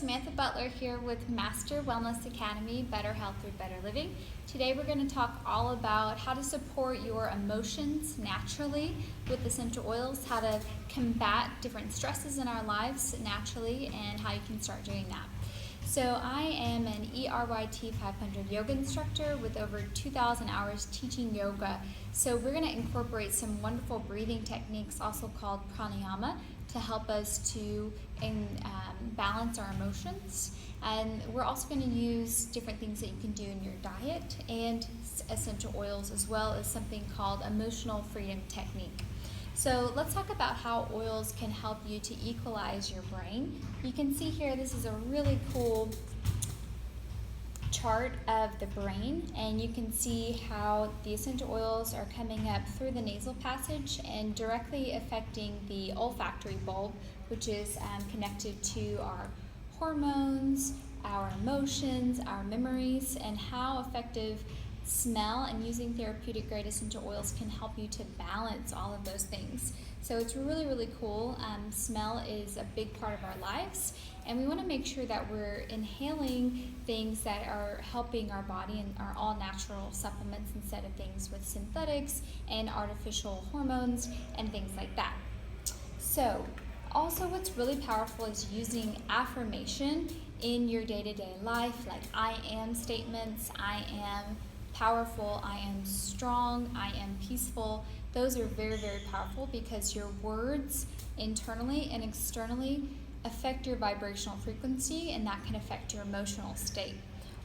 Samantha Butler here with Master Wellness Academy, Better Health Through Better Living. Today we're going to talk all about how to support your emotions naturally with essential oils, how to combat different stresses in our lives naturally, and how you can start doing that. So I am an ERYT 500 yoga instructor with over 2,000 hours teaching yoga. So we're going to incorporate some wonderful breathing techniques, also called pranayama, to help us to balance our emotions. And we're also going to use different things that you can do in your diet and essential oils, as well as something called emotional freedom technique. So let's talk about how oils can help you to equalize your brain. You can see here, this is a really cool chart of the brain, and you can see how the essential oils are coming up through the nasal passage and directly affecting the olfactory bulb, which is connected to our hormones, our emotions, our memories, and how effective smell and using therapeutic grade essential oils can help you to balance all of those things. So it's really, really cool. Smell is a big part of our lives, and we want to make sure that we're inhaling things that are helping our body and are all natural supplements instead of things with synthetics and artificial hormones and things like that. So also what's really powerful is using affirmation in your day-to-day life, like I am statements, I am powerful, I am strong, I am peaceful. Those are very, very powerful because your words internally and externally affect your vibrational frequency, and that can affect your emotional state.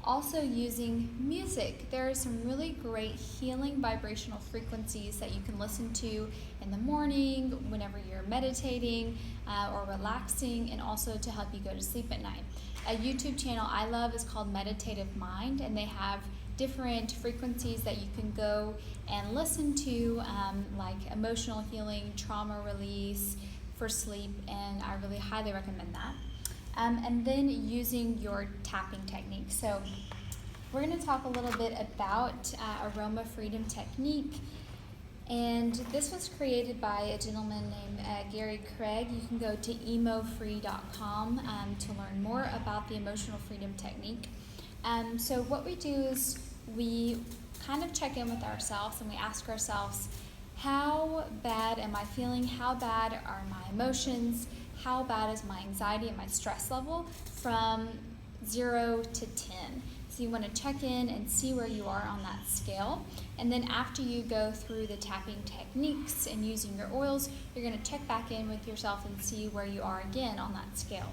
Also using music, there are some really great healing vibrational frequencies that you can listen to in the morning, whenever you're meditating or relaxing, and also to help you go to sleep at night. A YouTube channel I love is called Meditative Mind, and they have different frequencies that you can go and listen to, like emotional healing, trauma release for sleep, and I really highly recommend that. And then using your tapping technique. So we're going to talk a little bit about aroma freedom technique, and this was created by a gentleman named Gary Craig. You can go to emofree.com to learn more about the emotional freedom technique. So what we do is we kind of check in with ourselves and we ask ourselves, how bad am I feeling? How bad are my emotions? How bad is my anxiety and my stress level from 0 to 10? So you want to check in and see where you are on that scale. And then after you go through the tapping techniques and using your oils, you're going to check back in with yourself and see where you are again on that scale.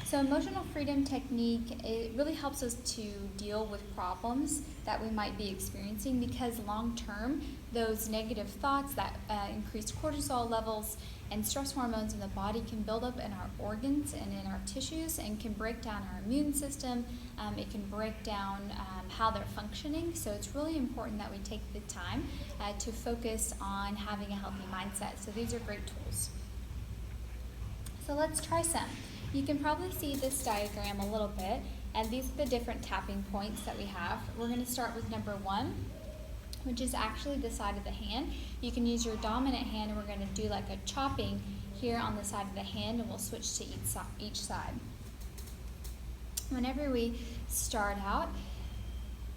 So emotional freedom technique, it really helps us to deal with problems that we might be experiencing, because long term, those negative thoughts, that increased cortisol levels and stress hormones in the body can build up in our organs and in our tissues and can break down our immune system. It can break down how they're functioning. So it's really important that we take the time to focus on having a healthy mindset. So these are great tools. So let's try some. You can probably see this diagram a little bit, and these are the different tapping points that we have. We're going to start with number 1, which is actually the side of the hand. You can use your dominant hand, and we're going to do like a chopping here on the side of the hand, and we'll switch to each side. Whenever we start out,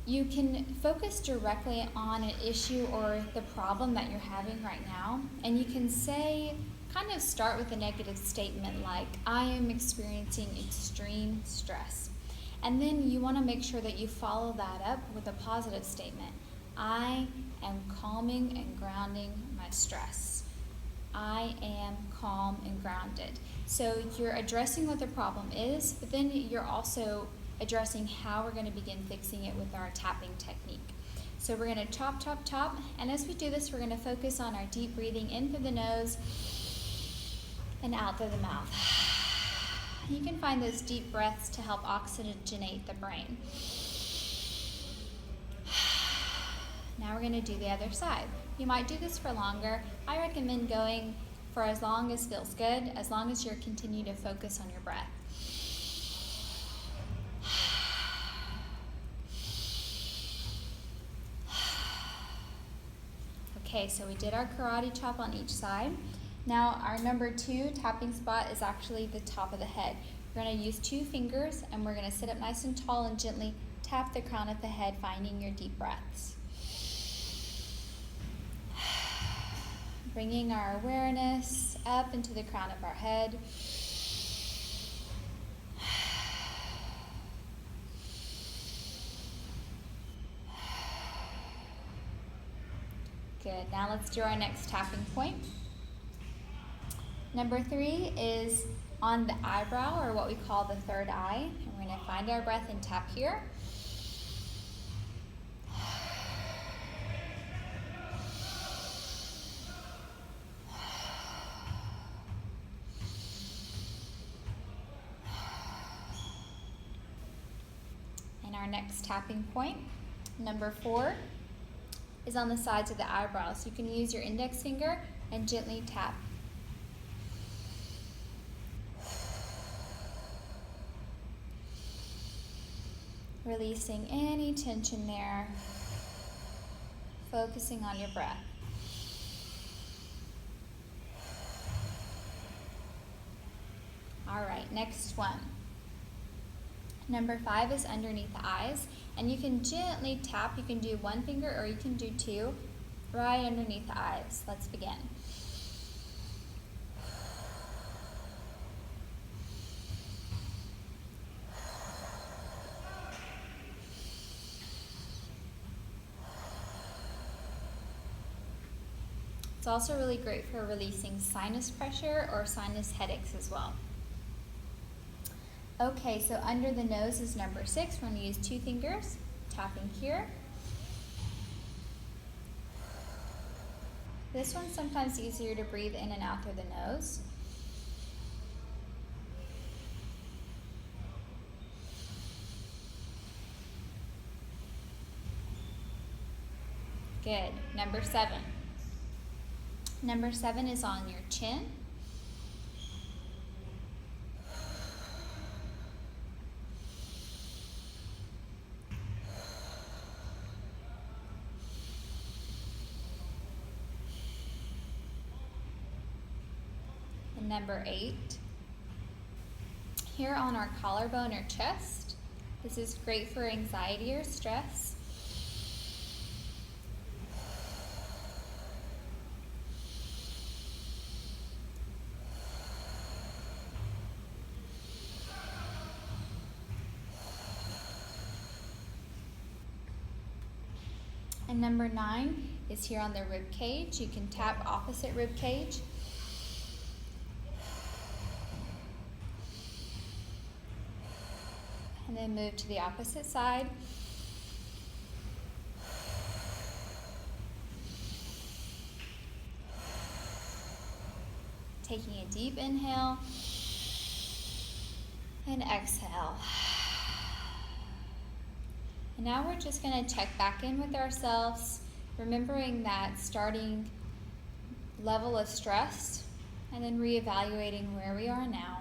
you can focus directly on an issue or the problem that you're having right now, and you can say, kind of start with a negative statement like, I am experiencing extreme stress. And then you want to make sure that you follow that up with a positive statement. I am calming and grounding my stress. I am calm and grounded. So you're addressing what the problem is, but then you're also addressing how we're going to begin fixing it with our tapping technique. So we're going to chop, chop, chop, and as we do this, we're going to focus on our deep breathing in through the nose and out through the mouth. You can find those deep breaths to help oxygenate the brain. Now we're going to do the other side. You might do this for longer. I recommend going for as long as feels good, as long as you're continuing to focus on your breath. Okay, so we did our karate chop on each side. Now our number 2 tapping spot is actually the top of the head. We're going to use 2 fingers, and we're going to sit up nice and tall and gently tap the crown of the head, finding your deep breaths. Bringing our awareness up into the crown of our head. Good. Now let's do our next tapping point. Number 3 is on the eyebrow, or what we call the third eye. And we're going to find our breath and tap here. And our next tapping point, number 4, is on the sides of the eyebrows. You can use your index finger and gently tap. Releasing any tension there. Focusing on your breath. All right, next one. Number 5 is underneath the eyes, and you can gently tap. You can do 1 finger or you can do 2 right underneath the eyes. Let's begin. It's also really great for releasing sinus pressure or sinus headaches as well. Okay, so under the nose is number 6. We're going to use 2 fingers, tapping here. This one's sometimes easier to breathe in and out through the nose. Good. Number 7. Number 7 is on your chin. And number 8, here on our collarbone or chest. This is great for anxiety or stress. And number 9 is here on the rib cage. You can tap opposite rib cage. And then move to the opposite side. Taking a deep inhale and exhale. And now we're just going to check back in with ourselves, remembering that starting level of stress, and then reevaluating where we are now.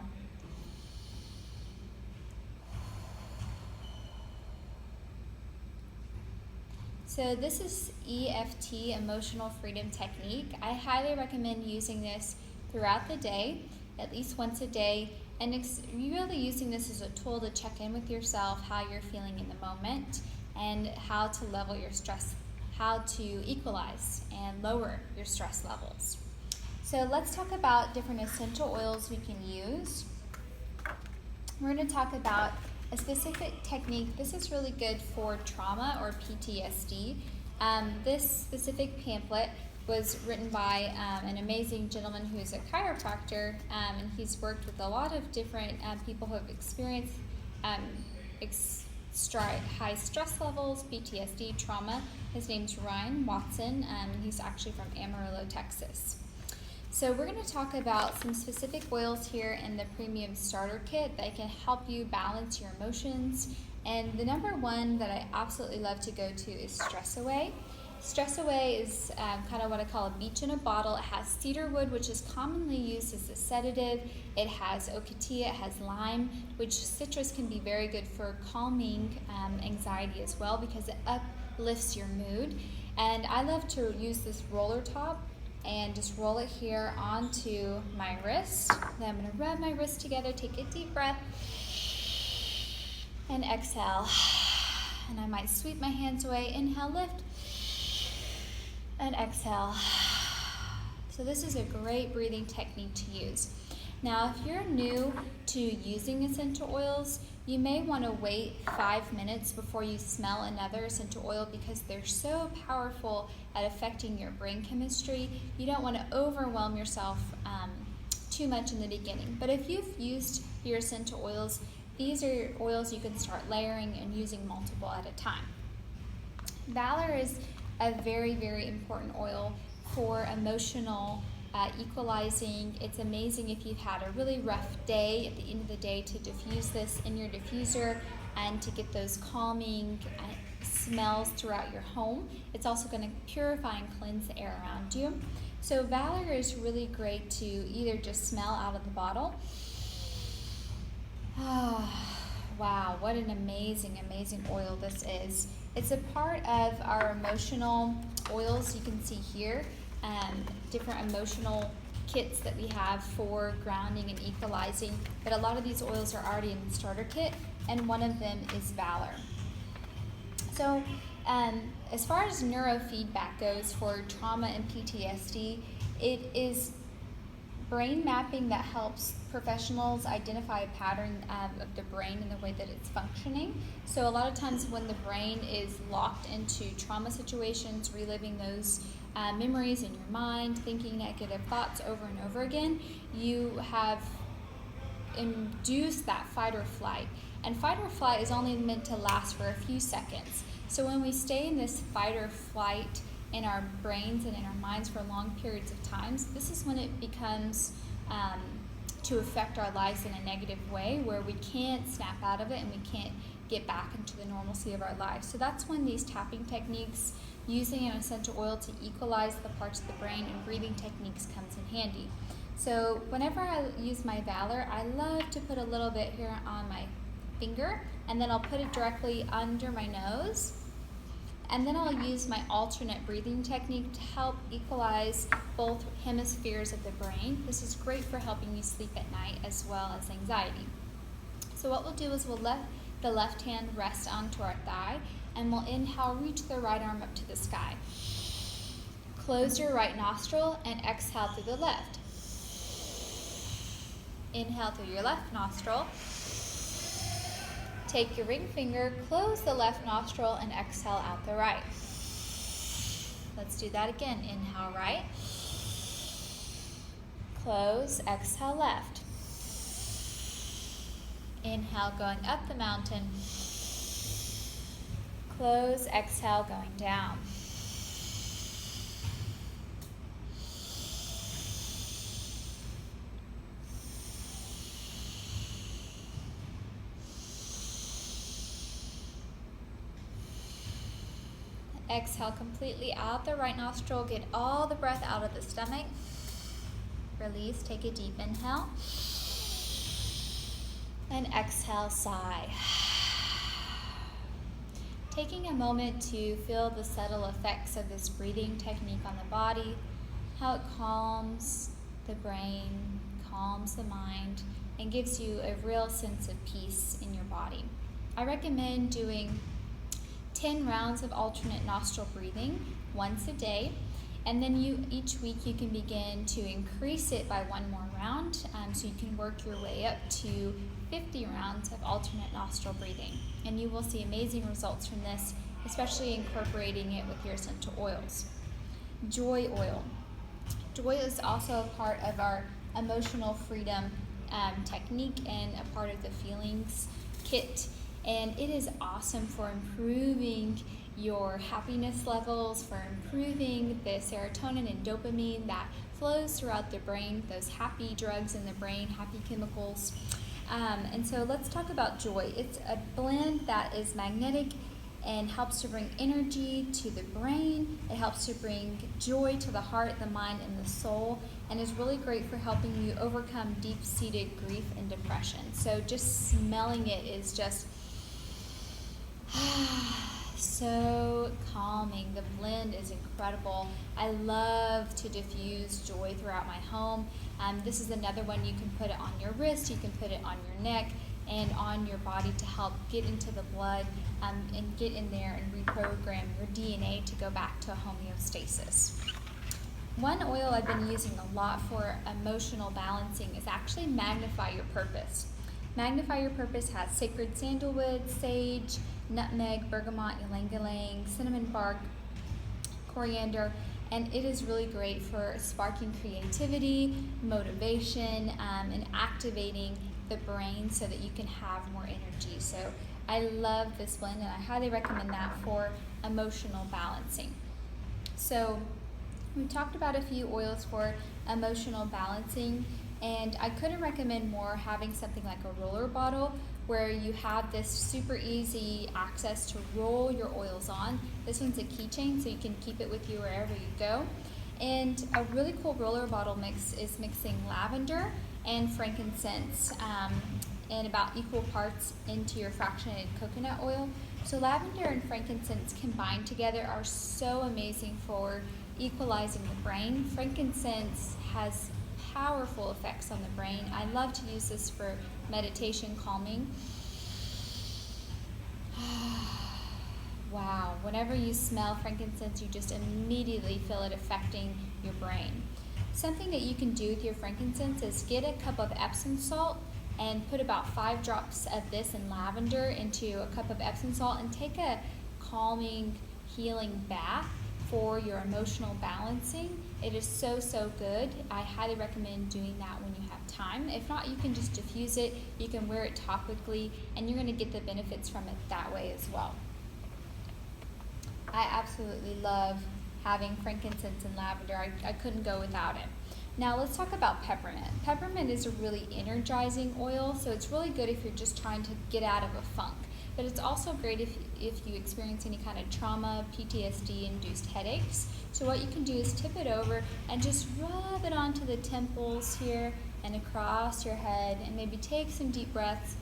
So this is EFT, Emotional Freedom Technique. I highly recommend using this throughout the day, at least once a day, and really using this as a tool to check in with yourself, how you're feeling in the moment, and how to level your stress, how to equalize and lower your stress levels. So let's talk about different essential oils we can use. We're going to talk about a specific technique. This is really good for trauma or PTSD. This specific pamphlet was written by an amazing gentleman who's a chiropractor, and he's worked with a lot of different people who have experienced high stress levels, PTSD, trauma. His name's Ryan Watson, and he's actually from Amarillo, Texas. So we're going to talk about some specific oils here in the Premium Starter Kit that can help you balance your emotions. And the number 1 that I absolutely love to go to is Stress Away. Stress Away is kind of what I call a beach in a bottle. It has cedarwood, which is commonly used as a sedative. It has ocotillo, it has lime, which citrus can be very good for calming anxiety as well because it uplifts your mood. And I love to use this roller top and just roll it here onto my wrist. Then I'm going to rub my wrist together, take a deep breath, and exhale. And I might sweep my hands away. Inhale, lift, and exhale. So this is a great breathing technique to use. Now, if you're new to using essential oils, you may want to wait 5 minutes before you smell another essential oil because they're so powerful at affecting your brain chemistry. You don't want to overwhelm yourself too much in the beginning. But if you've used your essential oils, these are oils you can start layering and using multiple at a time. Valor is a very, very important oil for emotional equalizing. It's amazing if you've had a really rough day at the end of the day to diffuse this in your diffuser and to get those calming smells throughout your home. It's also going to purify and cleanse the air around you. So Valor is really great to either just smell out of the bottle. Wow, what an amazing, amazing oil this is. It's a part of our emotional oils. You can see here different emotional kits that we have for grounding and equalizing, but a lot of these oils are already in the starter kit, and one of them is Valor. So as far as neurofeedback goes for trauma and PTSD, it is brain mapping that helps professionals identify a pattern of the brain and the way that it's functioning. So a lot of times when the brain is locked into trauma situations, reliving those memories in your mind, thinking negative thoughts over and over again, you have induced that fight or flight. And fight or flight is only meant to last for a few seconds. So when we stay in this fight or flight in our brains and in our minds for long periods of times, this is when it becomes to affect our lives in a negative way where we can't snap out of it and we can't get back into the normalcy of our lives. So that's when these tapping techniques, using an essential oil to equalize the parts of the brain, and breathing techniques comes in handy. So whenever I use my Valor, I love to put a little bit here on my finger, and then I'll put it directly under my nose. And then I'll use my alternate breathing technique to help equalize both hemispheres of the brain. This is great for helping you sleep at night as well as anxiety. So what we'll do is we'll let the left hand rest onto our thigh, and we'll inhale, reach the right arm up to the sky. Close your right nostril and exhale through the left. Inhale through your left nostril. Take your ring finger, close the left nostril, and exhale out the right. Let's do that again. Inhale right. Close, exhale left. Inhale going up the mountain. Close, exhale going down. Exhale completely out the right nostril. Get all the breath out of the stomach. Release. Take a deep inhale. And exhale, sigh. Taking a moment to feel the subtle effects of this breathing technique on the body, how it calms the brain, calms the mind, and gives you a real sense of peace in your body. I recommend doing 10 rounds of alternate nostril breathing once a day, and then each week you can begin to increase it by one more round, so you can work your way up to 50 rounds of alternate nostril breathing, and you will see amazing results from this, especially incorporating it with your essential oils. Joy oil. Joy is also a part of our emotional freedom technique and a part of the feelings kit. And it is awesome for improving your happiness levels, for improving the serotonin and dopamine that flows throughout the brain, those happy drugs in the brain, happy chemicals. And so let's talk about joy. It's a blend that is magnetic and helps to bring energy to the brain. It helps to bring joy to the heart, the mind, and the soul, and is really great for helping you overcome deep-seated grief and depression. So just smelling it is just So calming. The blend is incredible. I love to diffuse joy throughout my home. This is another one. You can put it on your wrist, you can put it on your neck, and on your body to help get into the blood and get in there and reprogram your DNA to go back to homeostasis. One oil I've been using a lot for emotional balancing is actually Magnify Your Purpose. Magnify Your Purpose has sacred sandalwood, sage, nutmeg, bergamot, ylang-ylang, cinnamon bark, coriander, and it is really great for sparking creativity, motivation, and activating the brain so that you can have more energy. So I love this blend, and I highly recommend that for emotional balancing. So we talked about a few oils for emotional balancing, and I couldn't recommend more having something like a roller bottle where you have this super easy access to roll your oils on. This one's a keychain, so you can keep it with you wherever you go. And a really cool roller bottle mix is mixing lavender and frankincense in about equal parts into your fractionated coconut oil. So lavender and frankincense combined together are so amazing for equalizing the brain. Frankincense has powerful effects on the brain. I love to use this for meditation calming. Wow, whenever you smell frankincense, you just immediately feel it affecting your brain. Something that you can do with your frankincense is get a cup of Epsom salt and put about 5 drops of this in lavender into a cup of Epsom salt and take a calming, healing bath for your emotional balancing. It is so, so good. I highly recommend doing that when you have time. If not, you can just diffuse it, you can wear it topically, and you're going to get the benefits from it that way as well. I absolutely love having frankincense and lavender. I couldn't go without it. Now let's talk about peppermint. Peppermint is a really energizing oil, so it's really good if you're just trying to get out of a funk. But it's also great if you experience any kind of trauma, PTSD-induced headaches. So what you can do is tip it over and just rub it onto the temples here and across your head, and maybe take some deep breaths.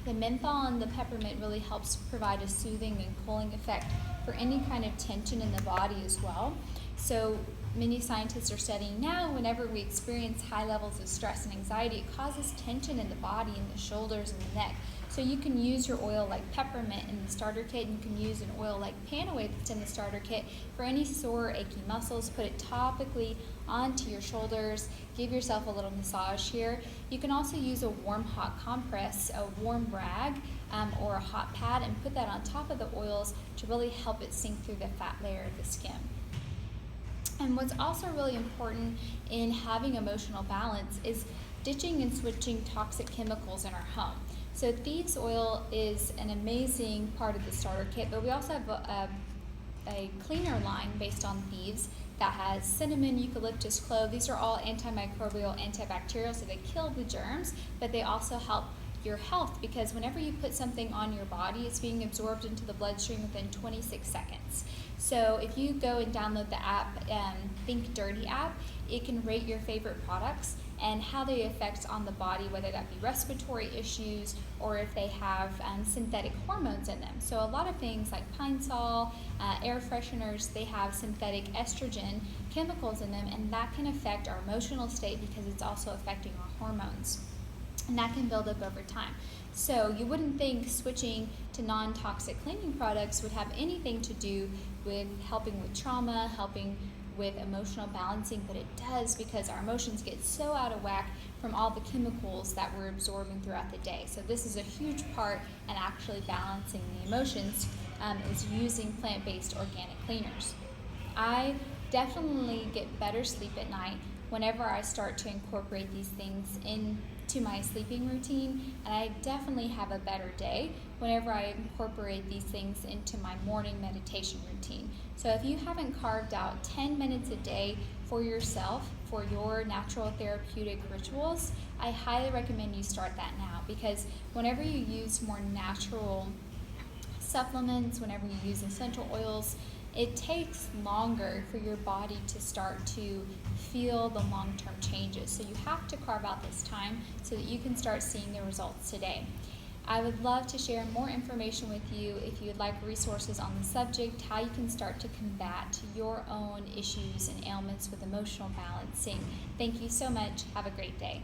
The menthol and the peppermint really helps provide a soothing and cooling effect for any kind of tension in the body as well. So many scientists are studying now, whenever we experience high levels of stress and anxiety, it causes tension in the body, in the shoulders and the neck. So you can use your oil like peppermint in the starter kit, and you can use an oil like Panaway that's in the starter kit for any sore, achy muscles. Put it topically onto your shoulders. Give yourself a little massage here. You can also use a warm hot compress, a warm rag, or a hot pad, and put that on top of the oils to really help it sink through the fat layer of the skin. And what's also really important in having emotional balance is ditching and switching toxic chemicals in our home. So thieves oil is an amazing part of the starter kit, but we also have a cleaner line based on thieves that has cinnamon, eucalyptus, clove. These are all antimicrobial, antibacterial, so they kill the germs, but they also help your health, because whenever you put something on your body, it's being absorbed into the bloodstream within 26 seconds. So if you go and download the app, Think Dirty app, it can rate your favorite products and how they affect on the body, whether that be respiratory issues or if they have synthetic hormones in them. So a lot of things like pine sol, air fresheners, they have synthetic estrogen chemicals in them, and that can affect our emotional state because it's also affecting our hormones. And that can build up over time. So you wouldn't think switching to non-toxic cleaning products would have anything to do with helping with trauma, helping with emotional balancing, but it does, because our emotions get so out of whack from all the chemicals that we're absorbing throughout the day. So this is a huge part in actually balancing the emotions, is using plant-based organic cleaners. I definitely get better sleep at night whenever I start to incorporate these things into my sleeping routine, and I definitely have a better day whenever I incorporate these things into my morning meditation routine. So if you haven't carved out 10 minutes a day for yourself, for your natural therapeutic rituals, I highly recommend you start that now, because whenever you use more natural supplements, whenever you use essential oils, it takes longer for your body to start to feel the long-term changes. So you have to carve out this time so that you can start seeing the results today. I would love to share more information with you if you would like resources on the subject, how you can start to combat your own issues and ailments with emotional balancing. Thank you so much. Have a great day.